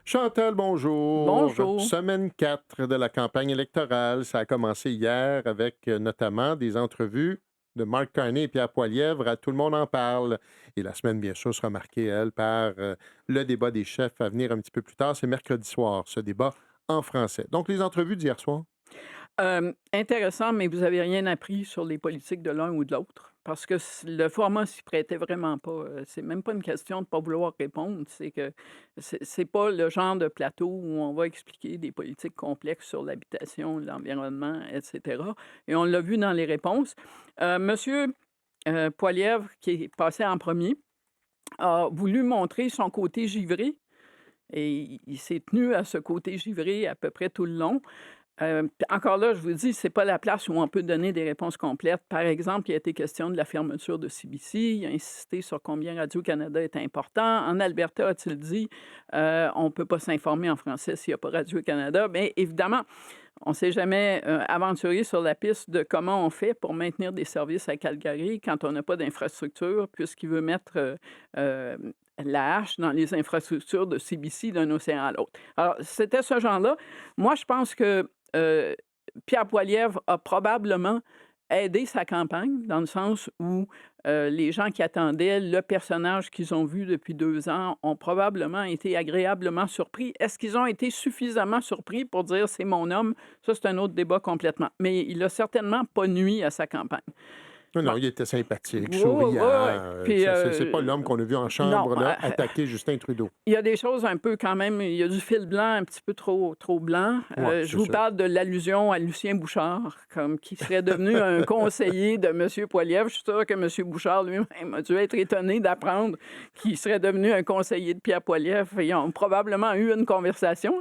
Chantal, bonjour. Bonjour. Semaine 4 de la campagne électorale. Ça a commencé hier avec notamment des entrevues de Mark Carney et Pierre Poilievre à Tout le monde en parle. Et la semaine, bien sûr, sera marquée, elle, par le débat des chefs à venir un petit peu plus tard. C'est mercredi soir, ce débat en français. Donc, les entrevues d'hier soir. Intéressant, mais vous avez rien appris sur les politiques de l'un ou de l'autre parce que le format s'y prêtait vraiment pas, c'est même pas une question de pas vouloir répondre, c'est que c'est pas le genre de plateau où on va expliquer des politiques complexes sur l'habitation, l'environnement et cetera et on l'a vu dans les réponses. Monsieur, Poilievre, qui est passé en premier, a voulu montrer son côté givré et il s'est tenu à ce côté givré à peu près tout le long. Encore là, je vous dis, c'est pas la place où on peut donner des réponses complètes. Par exemple, il a été question de la fermeture de CBC. Il a insisté sur combien Radio-Canada est important. En Alberta, a-t-il dit, on ne peut pas s'informer en français s'il n'y a pas Radio-Canada. Mais évidemment, on ne s'est jamais aventuré sur la piste de comment on fait pour maintenir des services à Calgary quand on n'a pas d'infrastructure, puisqu'il veut mettre la hache dans les infrastructures de CBC d'un océan à l'autre. Alors, c'était ce genre-là. Moi, je pense que Heu, Pierre Poilievre a probablement aidé sa campagne, dans le sens où, les gens qui attendaient le personnage qu'ils ont vu depuis 2 ans ont probablement été agréablement surpris. Est-ce qu'ils ont été suffisamment surpris pour dire: «C'est mon homme?» Ça, c'est un autre débat complètement. Mais il a certainement pas nui à sa campagne. Non, Bon, non, il était sympathique, ouais, ouais, souriant. ouais, ouais. Puis, C'est pas l'homme qu'on a vu en non, chambre, là, attaquer Justin Trudeau. il y a des choses un peu quand même, il y a du fil blanc un petit peu trop blanc. Ouais, Je c'est vous sûr. parle de l'allusion à Lucien Bouchard, comme qui serait devenu un conseiller de M. Poilievre. Je suis sûre que M. Bouchard lui-même a dû être étonné d'apprendre qu'il serait devenu un conseiller de Pierre Poilievre. Ils ont probablement eu une conversation,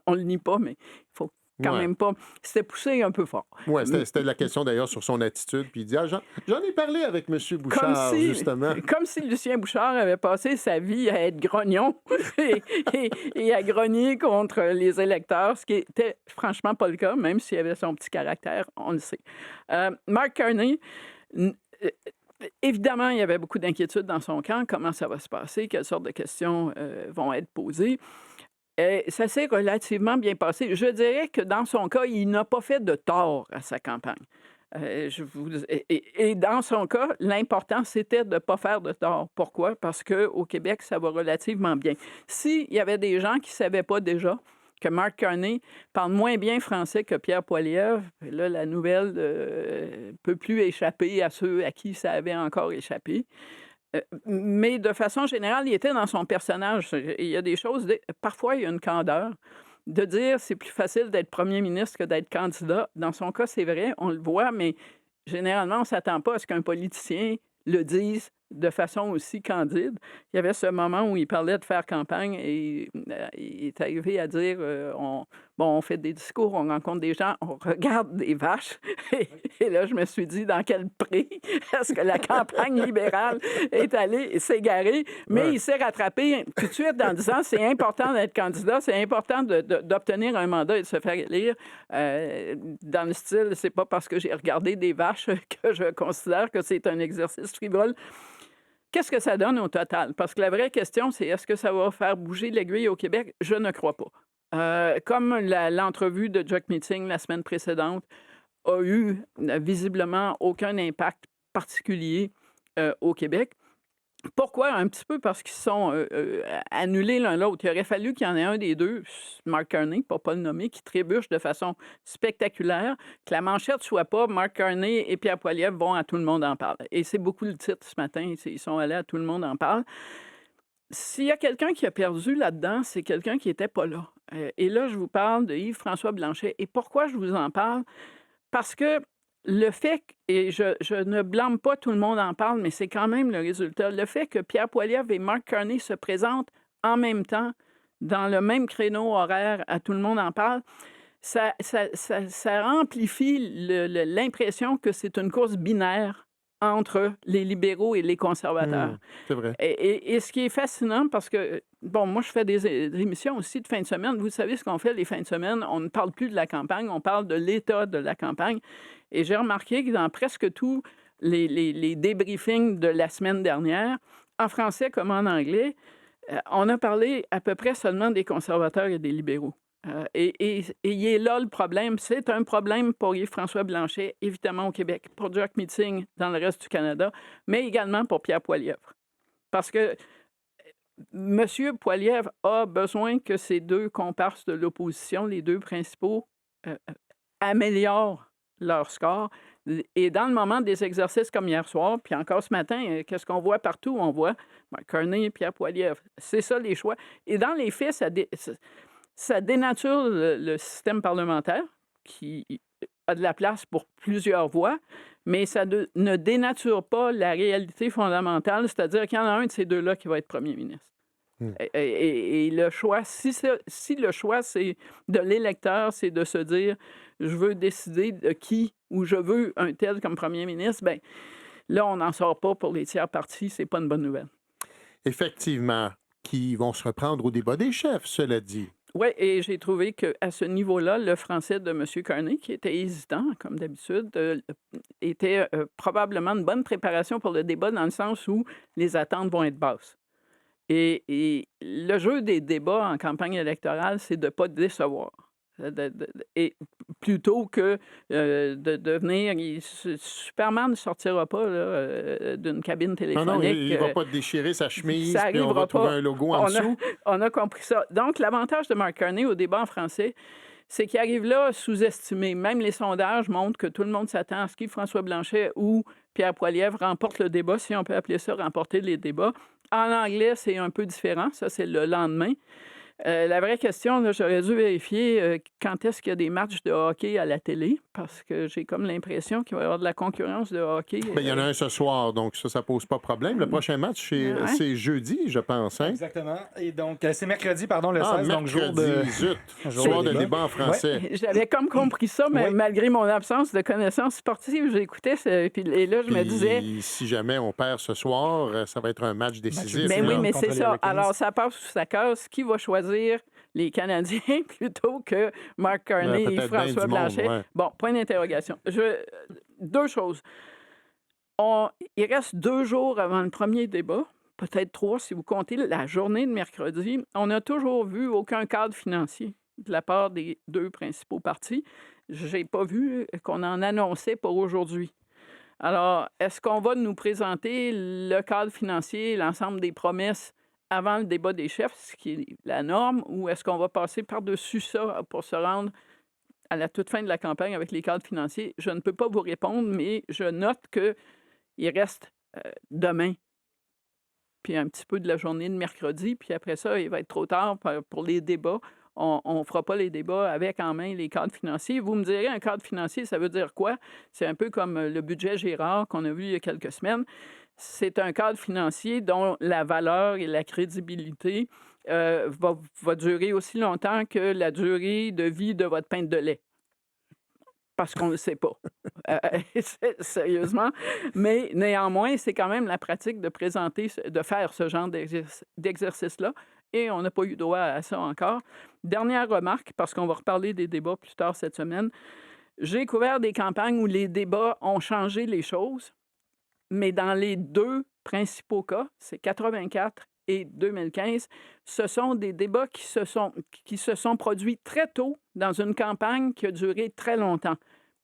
on le nie pas, mais il faut quand Ouais. même pas. C'était poussé un peu fort. Ouais, c'était la question d'ailleurs sur son attitude, puis il dit: «Ah, j'en ai parlé avec monsieur Comme Bouchard, si justement». comme si Lucien Bouchard avait passé sa vie à être grognon et et à grogner contre les électeurs, ce qui était franchement pas le cas, même s'il avait son petit caractère, on le sait. Mark Carney, n évidemment, il y avait beaucoup d'inquiétudes dans son camp. Comment ça va se passer? Quelles sortes de questions, vont être posées? Et ça s'est relativement bien passé. Je dirais que dans son cas, il n'a pas fait de tort à sa campagne. Je vous et dans son cas, l'important, c'était de ne pas faire de tort. Pourquoi? Parce qu'au Québec, ça va relativement bien. S'il y avait des gens qui ne savaient pas déjà que Mark Carney parle moins bien français que Pierre Poilievre, là, la nouvelle peut plus échapper à ceux à qui ça avait encore échappé. Mais de façon générale, il était dans son personnage. Il y a des choses, parfois, il y a une candeur. De dire c'est plus facile d'être premier ministre que d'être candidat. Dans son cas, c'est vrai, on le voit, mais généralement, on ne s'attend pas à ce qu'un politicien le dise de façon aussi candide. Il y avait ce moment où il parlait de faire campagne et il est arrivé à dire on fait des discours, on rencontre des gens, on regarde des vaches. Et là, je me suis dit dans quel prix est-ce que la campagne libérale est allée s'égarer? Mais Ouais. il s'est rattrapé tout de suite en disant c'est important d'être candidat, c'est important d'obtenir un mandat et de se faire élire. Dans le style, c'est pas parce que j'ai regardé des vaches que je considère que c'est un exercice frivole. Qu'est-ce que ça donne au total? Parce que la vraie question, c'est est-ce que ça va faire bouger l'aiguille au Québec? Je ne crois pas. Comme l'entrevue de Chuck Meeting la semaine précédente a eu visiblement aucun impact particulier au Québec. Pourquoi? Un petit peu parce qu'ils sont annulés l'un l'autre. Il aurait fallu qu'il y en ait un des deux, Mark Carney, pour pas le nommer, qui trébuche de façon spectaculaire, que la manchette soit pas Mark Carney et Pierre Poilievre vont à Tout le monde en parle. Et c'est beaucoup le titre ce matin, ils sont allés à Tout le monde en parle. S'il y a quelqu'un qui a perdu là-dedans, c'est quelqu'un qui était pas là. Et là, je vous parle de Yves-François Blanchet. Et pourquoi je vous en parle? Parce que le fait q et je ne blâme pas Tout le monde en parle, mais c'est quand même le résultat. Le fait que Pierre Poilievre et Mark Carney se présentent en même temps, dans le même créneau horaire à Tout le monde en parle, ça amplifie l'impression que c'est une course binaire entre les libéraux et les conservateurs. Mmh, c'est vrai. Et ce qui est fascinant parce que, bon, moi, je fais des émissions aussi de fin de semaine. Vous savez ce qu'on fait les fins de semaine? On ne parle plus de la campagne, on parle de l'état de la campagne. Et j'ai remarqué que dans presque tous les débriefings de la semaine dernière, en français comme en anglais, On a parlé à peu près seulement des conservateurs et des libéraux. Et il est là le problème. C'est un problème pour Yves-François Blanchet, évidemment au Québec, pour Jack Meeting dans le reste du Canada, mais également pour Pierre Poilievre. Parce que M. Poilievre a besoin que ces deux comparses de l'opposition, les deux principaux, améliorent leur score. Et dans le moment des exercices comme hier soir, puis encore ce matin, qu'est-ce qu'on voit partout? On voit Mark Carney et Pierre Poilievre. C'est ça les choix. Et dans les faits, ça dénature le système parlementaire qui a de la place pour plusieurs voix, mais ça ne dénature pas la réalité fondamentale, c'est-à-dire qu'il y en a un de ces deux-là qui va être premier ministre. Et le choix, si le choix, c'est de l'électeur, c'est de se dire je veux décider de qui ou je veux un tel comme premier ministre, bien là, on n'en sort pas pour les tiers partis, c'est pas une bonne nouvelle. Effectivement, qui vont se reprendre au débat des chefs, cela dit. Oui, et j'ai trouvé qu'à ce niveau-là, le français de M. Carney, qui était hésitant, comme d'habitude, était probablement une bonne préparation pour le débat dans le sens où les attentes vont être basses. Et le jeu des débats en campagne électorale, c'est de ne pas décevoir. Et plutôt que de venir... Superman ne sortira pas d'une cabine Non, téléphonique. il ne va pas déchirer sa chemise, ça puis on va arrivera trouver pas. un logo en dessous. On a compris ça. Donc, l'avantage de Mark Carney au débat en français, c'est qu'il arrive là sous-estimé. Même les sondages montrent que tout le monde s'attend à ce qu'Yves-François Blanchet ou Pierre Poilievre remportent le débat, si on peut appeler ça remporter les débats. En anglais, c'est un peu différent. Ça, c'est le lendemain. La vraie question, là, j'aurais dû vérifier quand est-ce qu'il y a des matchs de hockey à la télé, parce que j'ai comme l'impression qu'il va y avoir de la concurrence de hockey. Bien, il y en a un ce soir, donc ça pose pas de problème. Le prochain match, c'est jeudi, je pense. Hein? Exactement. Et donc, c'est mercredi, pardon, le 16, donc jour soir de débat en français. Ouais. J'avais comme compris ça, mais malgré mon absence de connaissances sportives, j'écoutais et là, je me disais... Si jamais on perd ce soir, ça va être un match décisif. Mais oui, mais c'est ça. Alors, ça passe sous sa case. Qui va choisir les Canadiens plutôt que Mark Carney et François Blanchet? Ouais. Bon, point d'interrogation. Deux choses. Il reste 2 jours avant le premier débat, peut-être 3 si vous comptez la journée de mercredi. On n'a toujours vu aucun cadre financier de la part des deux principaux partis. Je n'ai pas vu qu'on en annonçait pour aujourd'hui. Alors, est-ce qu'on va nous présenter le cadre financier, l'ensemble des promesses avant le débat des chefs, ce qui est la norme, ou est-ce qu'on va passer par-dessus ça pour se rendre à la toute fin de la campagne avec les cadres financiers? Je ne peux pas vous répondre, mais je note qu'il reste demain, puis un petit peu de la journée de mercredi, puis après ça, il va être trop tard pour les débats. On ne fera pas les débats avec en main les cadres financiers. Vous me direz, un cadre financier, ça veut dire quoi? C'est un peu comme le budget Gérard qu'on a vu il y a quelques semaines. C'est un cadre financier dont la valeur et la crédibilité va durer aussi longtemps que la durée de vie de votre pinte de lait. Parce qu'on ne le sait pas. Sérieusement. Mais néanmoins, c'est quand même la pratique de faire ce genre d'exercice-là. Et on n'a pas eu droit à ça encore. Dernière remarque, parce qu'on va reparler des débats plus tard cette semaine. J'ai couvert des campagnes où les débats ont changé les choses, mais dans les deux principaux cas, c'est 84 et 2015, ce sont des débats qui se sont produits très tôt dans une campagne qui a duré très longtemps.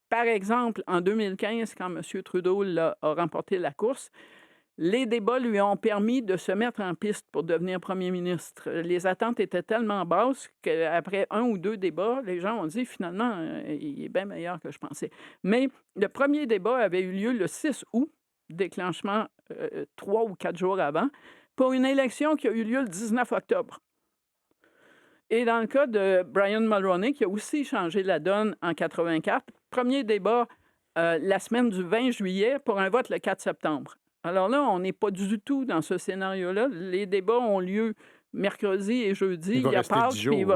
Par exemple, en 2015, quand M. Trudeau a remporté la course, les débats lui ont permis de se mettre en piste pour devenir premier ministre. Les attentes étaient tellement basses qu'après 1 ou 2 débats, les gens ont dit finalement, il est bien meilleur que je pensais. Mais le premier débat avait eu lieu le 6 août, déclenchement 3 ou 4 jours avant, pour une élection qui a eu lieu le 19 octobre. Et dans le cas de Brian Mulroney, qui a aussi changé la donne en 84, premier débat la semaine du 20 juillet pour un vote le 4 septembre. Alors là, on n'est pas du tout dans ce scénario-là. Les débats ont lieu mercredi et jeudi. Il va rester 10 jours.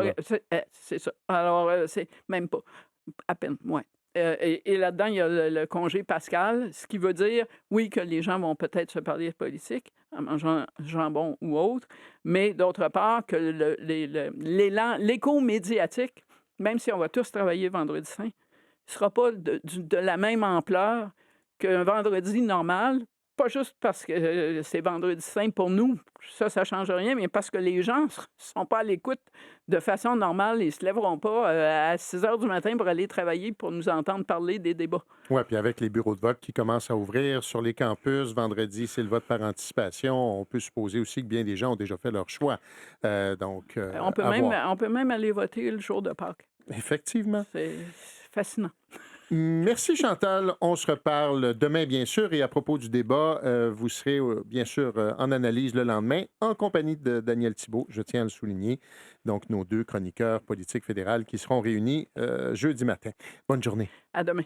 C'est ça. Alors, c'est même pas. À peine, ouais. Et là-dedans, il y a le congé pascal, ce qui veut dire, oui, que les gens vont peut-être se parler de politique en mangeant jambon ou autre, mais d'autre part, que l'écho médiatique, même si on va tous travailler vendredi saint, ne sera pas de la même ampleur qu'un vendredi normal pas juste parce que c'est Vendredi saint pour nous, ça ne change rien, mais parce que les gens ne sont pas à l'écoute de façon normale. Ils ne se lèveront pas à 6 heures du matin pour aller travailler pour nous entendre parler des débats. Oui, puis avec les bureaux de vote qui commencent à ouvrir sur les campus, vendredi, c'est le vote par anticipation. On peut supposer aussi que bien des gens ont déjà fait leur choix. Donc, à voir. On peut même aller voter le jour de Pâques. Effectivement. C'est fascinant. Merci Chantal. On se reparle demain, bien sûr. Et à propos du débat, vous serez bien sûr en analyse le lendemain en compagnie de Daniel Thibault, je tiens à le souligner. Donc, nos deux chroniqueurs politiques fédérales qui seront réunis jeudi matin. Bonne journée. À demain.